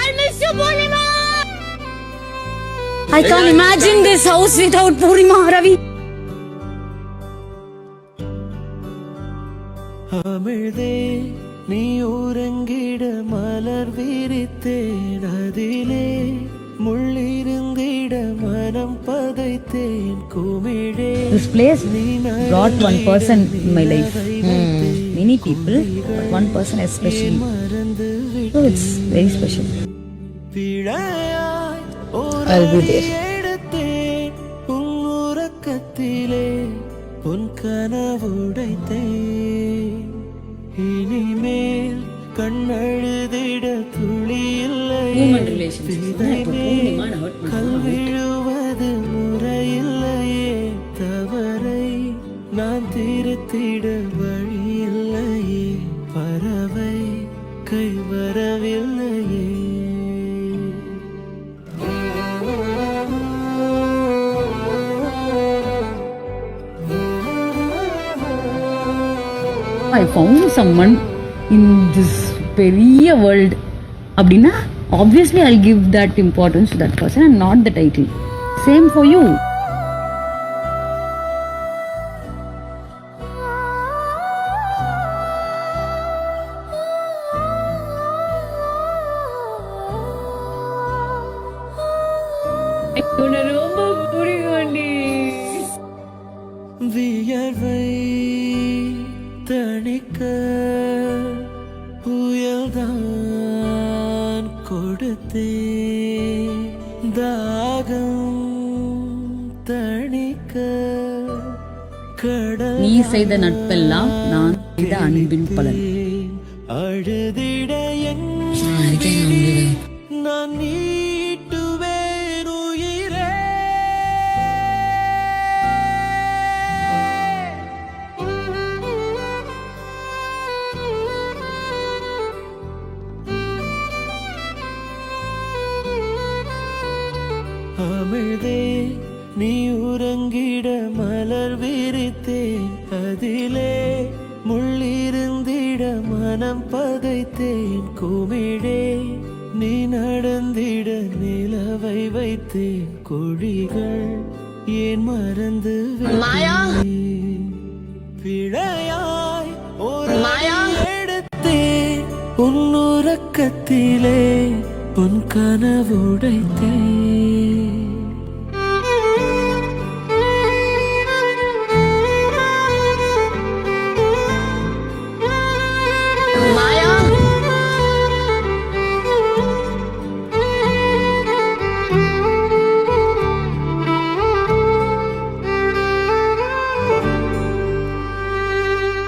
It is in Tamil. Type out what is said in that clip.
I miss you, Purnima. I can't imagine this house without Purnima, Ravi. அமிழ்தே நீ உறங்கிட மலர் விரித்தேன் அதிலே முள்ளிருந்திட மனம் பதைத்தேன் குமிழே. This place brought one person in my life. Many people, but one person especially. So it's very special. I'll be there. உன் உறக்கத்திலே உன் கனவுடைத்தேன். இனிமேல் கண்ணழுதிட துளி இல்லை. கல்விழுவது முறையில்லையே. தவறை நான் திருத்திட வழியில்லையே. பறவை கை வரவில்லையே. I found someone in this பெரிய world அப்படின்னா obviously I'll give that importance to that person and not the title. Same for you. ரொம்ப புரியும்டி. வியர்வை தணிக்க புயல்தான் கொடுத்தே. தாகம் தணிக்க கடல் நீ செய்த நட்பெல்லாம் நான் செய்த அன்பின் பலன். அழுதிட நான் நீட்டுவேன் உயிரே. அமிழ்தே நீ உறங்கிட மலர் விரித்தேன் அதிலே முள்ளிருந்திட மனம் பதைத்தேன் குமிழே. நீ நடந்திட நிலவை வைத்தேன் கொடிகள் ஏன் மறந்து பிழையாய் ஒரு எடுத்தேன் உன் உறக்கத்திலே உன் கனவுடைத்தேன்.